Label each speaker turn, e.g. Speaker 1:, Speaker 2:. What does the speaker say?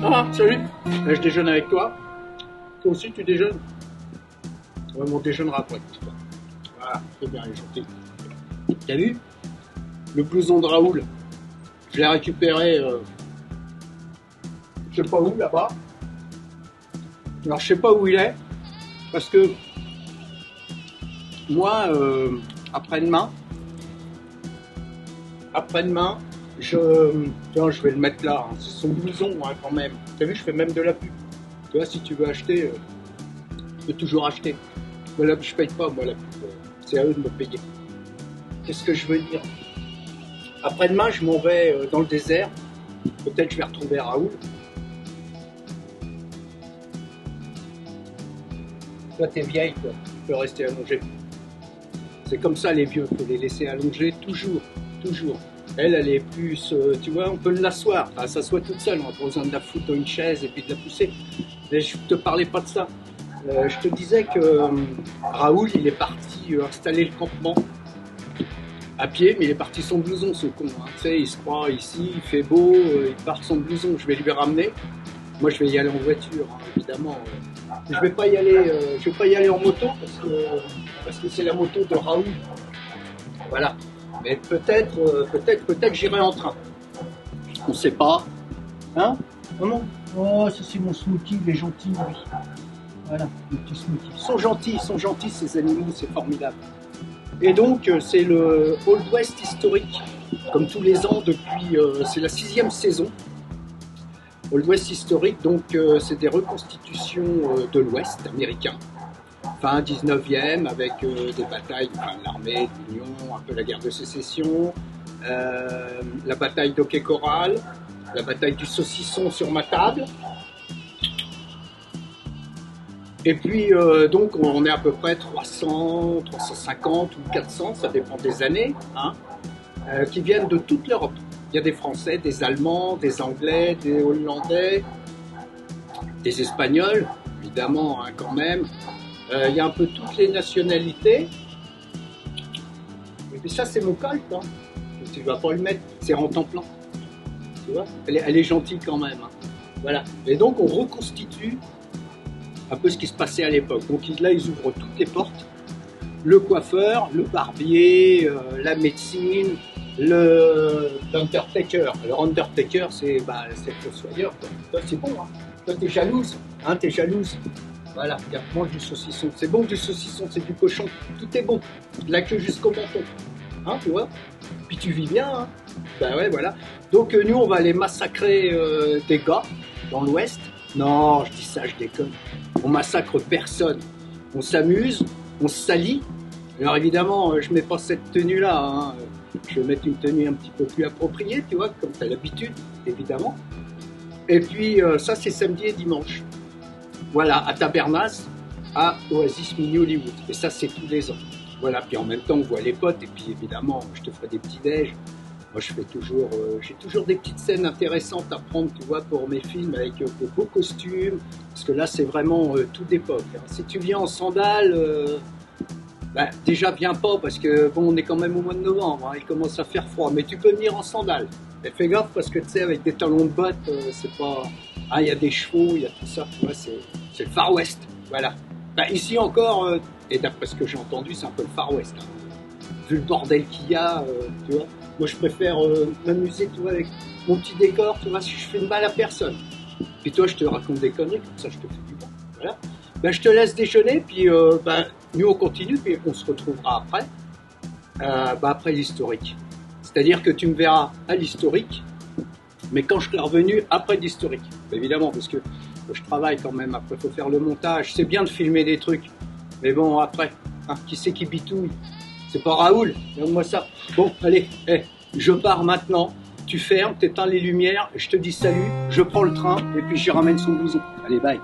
Speaker 1: Ah, salut. Là, je déjeune avec toi. Toi aussi, tu déjeunes? Ouais, on déjeunera après. Voilà, c'est bien, il est gentil. T'as vu? Le blouson de Raoul. Je l'ai récupéré, je sais pas où, là-bas. Alors, je sais pas où il est, parce que moi, après-demain, tiens, je vais le mettre là. Hein. C'est son blouson, hein, quand même. T'as vu, je fais même de la pub. Tu vois, si tu veux acheter, tu peux toujours acheter. Mais là, je paye pas, moi, la pub. C'est à eux de me payer. Qu'est-ce que je veux dire? Après-demain, je m'en vais dans le désert. Peut-être je vais retrouver Raoul. Toi, t'es vieille, toi. Tu peux rester allongée. C'est comme ça, les vieux. Il faut les laisser allonger toujours. Toujours. Elle est plus... tu vois, on peut l'asseoir. Enfin, s'assoit toute seule. On n'a pas besoin de la foutre dans une chaise et puis de la pousser. Mais je te parlais pas de ça. Je te disais que Raoul, il est parti installer le campement à pied, mais il est parti sans blouson, ce con. Hein. Tu sais, il se croit ici, il fait beau, il part sans blouson. Je vais lui ramener. Moi, je vais y aller en voiture, hein, évidemment. Je vais pas y aller en moto parce que c'est la moto de Raoul. Voilà. Mais peut-être j'irai en train. On sait pas. Hein? Maman? Oh, ça c'est mon smoothie, il est gentil, lui. Voilà, le petit smoothie. Ils sont gentils ces animaux, c'est formidable. Et donc, c'est le Old West historique, comme tous les ans depuis, c'est la 6e saison. Old West historique, donc c'est des reconstitutions de l'Ouest américain, fin 19e, avec des batailles, enfin, l'armée, l'Union, un peu la guerre de sécession, la bataille d'Hockey Corral, la bataille du saucisson sur ma table. Et puis, donc, on est à peu près 300, 350 ou 400, ça dépend des années, hein, qui viennent de toute l'Europe. Il y a des Français, des Allemands, des Anglais, des Hollandais, des Espagnols, évidemment, hein, quand même. Il y a un peu toutes les nationalités. Et puis ça, c'est mon colt, hein. Tu ne vas pas le mettre, c'est en temps plein. Tu vois, elle est gentille quand même. Hein. Voilà. Et donc, on reconstitue un peu ce qui se passait à l'époque. Donc là, ils ouvrent toutes les portes. Le coiffeur, le barbier, la médecine, l'Undertaker. Alors Undertaker, c'est le fossoyeur. Toi, c'est bon. Hein. Toi, t'es jalouse. Hein, t'es jalouse. Voilà, mange du saucisson. C'est bon du saucisson, c'est du cochon. Tout est bon. De la queue jusqu'au menton. Hein, tu vois? Puis tu vis bien. Hein. Ben ouais, voilà. Donc nous, on va aller massacrer des gars dans l'Ouest. Non, je dis ça, je déconne. On massacre personne. On s'amuse, on se salit. Alors évidemment, je mets pas cette tenue-là. Hein. Je vais mettre une tenue un petit peu plus appropriée, tu vois, comme tu as l'habitude, évidemment. Et puis ça, c'est samedi et dimanche. Voilà, à Tabernas, à Oasis Mini Hollywood. Et ça, c'est tous les ans. Voilà, puis en même temps, on voit les potes. Et puis évidemment, je te ferai des petits déj. Moi, j'ai toujours des petites scènes intéressantes à prendre, tu vois, pour mes films avec de beaux costumes. Parce que là, c'est vraiment tout d'époque. Hein. Si tu viens en sandales, déjà, viens pas parce que, bon, on est quand même au mois de novembre. Hein, il commence à faire froid. Mais tu peux venir en sandales. Mais fais gaffe parce que, tu sais, avec des talons de bottes, c'est pas... Ah, il y a des chevaux, il y a tout ça, tu vois, c'est le Far West. Voilà. Ici encore, et d'après ce que j'ai entendu, c'est un peu le Far West. Hein. Vu le bordel qu'il y a, tu vois. Moi, je préfère m'amuser, tu vois, avec mon petit décor, tu vois, si je fais de mal à personne. Puis toi, je te raconte des conneries, comme ça, je te fais du bon. Voilà. Je te laisse déjeuner, puis nous, on continue, puis on se retrouvera après. Après l'historique. C'est-à-dire que tu me verras à l'historique, mais quand je serai revenu après l'historique. Évidemment, parce que je travaille quand même, après, il faut faire le montage. C'est bien de filmer des trucs, mais bon, après, hein, qui c'est qui bitouille? C'est pas Raoul, donne-moi ça. Bon, allez, je pars maintenant. Tu fermes, t'éteins les lumières, je te dis salut, je prends le train et puis je ramène son blouson. Allez, bye.